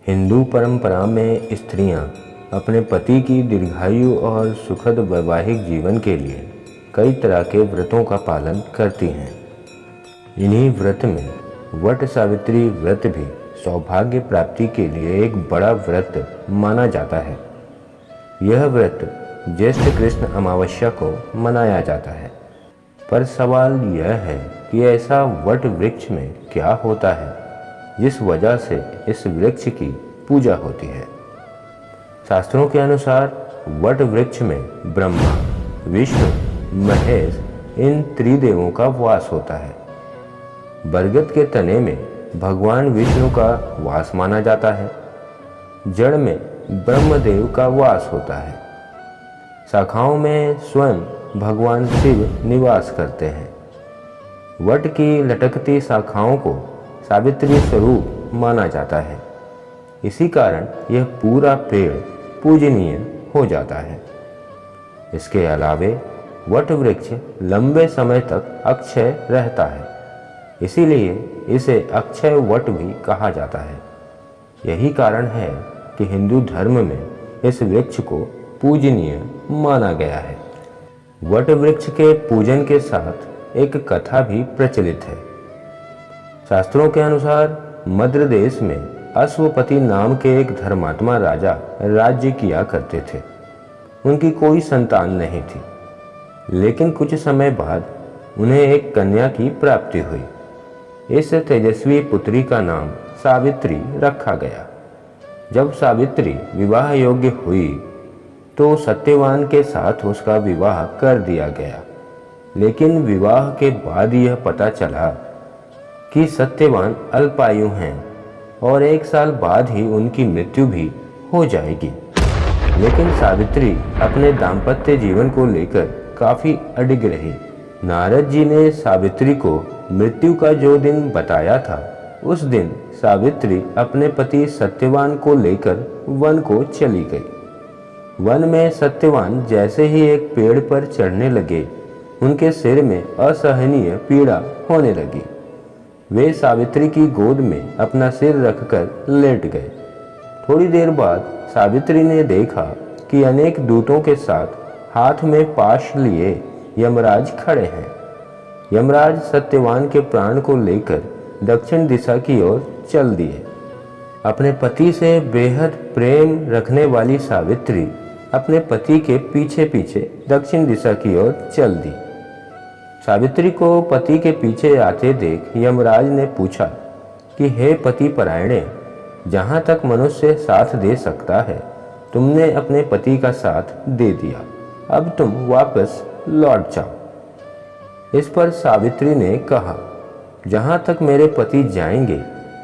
हिंदू परंपरा में स्त्रियां अपने पति की दीर्घायु और सुखद वैवाहिक जीवन के लिए कई तरह के व्रतों का पालन करती हैं। इन्हीं व्रत में वट सावित्री व्रत भी सौभाग्य प्राप्ति के लिए एक बड़ा व्रत माना जाता है। यह व्रत ज्येष्ठ कृष्ण अमावस्या को मनाया जाता है। पर सवाल यह है कि ऐसा वट वृक्ष में क्या होता है जिस वजह से इस वृक्ष की पूजा होती है। शास्त्रों के अनुसार वट वृक्ष में ब्रह्मा, विष्णु, महेश इन त्रिदेवों का वास होता है। बरगद के तने में भगवान विष्णु का वास माना जाता है। जड़ में ब्रह्मदेव का वास होता है। शाखाओं में स्वयं भगवान शिव निवास करते हैं। वट की लटकती शाखाओं को सावित्री स्वरूप माना जाता है। इसी कारण यह पूरा पेड़ पूजनीय हो जाता है। इसके अलावे वट वृक्ष लंबे समय तक अक्षय रहता है, इसीलिए इसे अक्षय वट भी कहा जाता है। यही कारण है कि हिंदू धर्म में इस वृक्ष को पूजनीय माना गया है। वट वृक्ष के पूजन के साथ एक कथा भी प्रचलित है। शास्त्रों के अनुसार मद्र देश में अश्वपति नाम के एक धर्मात्मा राजा राज्य किया करते थे। उनकी कोई संतान नहीं थी, लेकिन कुछ समय बाद उन्हें एक कन्या की प्राप्ति हुई। इस तेजस्वी पुत्री का नाम सावित्री रखा गया। जब सावित्री विवाह योग्य हुई तो सत्यवान के साथ उसका विवाह कर दिया गया। लेकिन विवाह के बाद यह पता चला कि सत्यवान अल्पायु हैं और 1 साल बाद ही उनकी मृत्यु भी हो जाएगी। लेकिन सावित्री अपने दाम्पत्य जीवन को लेकर काफ़ी अडिग रही। नारद जी ने सावित्री को मृत्यु का जो दिन बताया था, उस दिन सावित्री अपने पति सत्यवान को लेकर वन को चली गई। वन में सत्यवान जैसे ही एक पेड़ पर चढ़ने लगे, उनके सिर में असहनीय पीड़ा होने लगी। वे सावित्री की गोद में अपना सिर रखकर लेट गए। थोड़ी देर बाद सावित्री ने देखा कि अनेक दूतों के साथ हाथ में पाश लिए यमराज खड़े हैं। यमराज सत्यवान के प्राण को लेकर दक्षिण दिशा की ओर चल दिए। अपने पति से बेहद प्रेम रखने वाली सावित्री अपने पति के पीछे पीछे दक्षिण दिशा की ओर चल दी। सावित्री को पति के पीछे आते देख यमराज ने पूछा कि हे पति परायणे, जहाँ तक मनुष्य साथ दे सकता है, तुमने अपने पति का साथ दे दिया। अब तुम वापस लौट जाओ। इस पर सावित्री ने कहा, जहाँ तक मेरे पति जाएंगे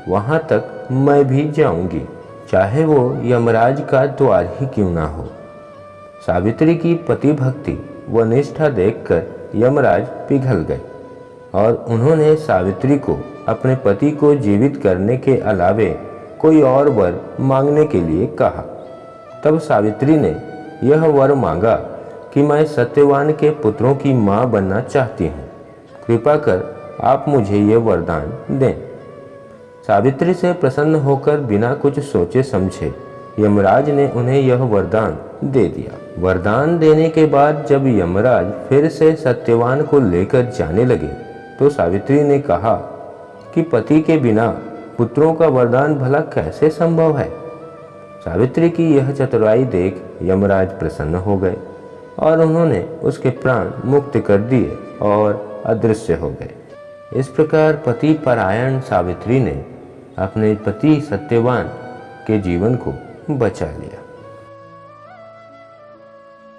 वहाँ तक मैं भी जाऊंगी, चाहे वो यमराज का द्वार ही क्यों ना हो। सावित्री की पति भक्ति व निष्ठा देखकर यमराज पिघल गए और उन्होंने सावित्री को अपने पति को जीवित करने के अलावे कोई और वर मांगने के लिए कहा। तब सावित्री ने यह वर मांगा कि मैं सत्यवान के पुत्रों की मां बनना चाहती हूँ। कृपा कर आप मुझे ये वरदान दें। सावित्री से प्रसन्न होकर बिना कुछ सोचे समझे यमराज ने उन्हें यह वरदान दे दिया। वरदान देने के बाद जब यमराज फिर से सत्यवान को लेकर जाने लगे तो सावित्री ने कहा कि पति के बिना पुत्रों का वरदान भला कैसे संभव है। सावित्री की यह चतुराई देख यमराज प्रसन्न हो गए और उन्होंने उसके प्राण मुक्त कर दिए और अदृश्य हो गए। इस प्रकार पति परायण सावित्री ने अपने पति सत्यवान के जीवन को बचा लिया।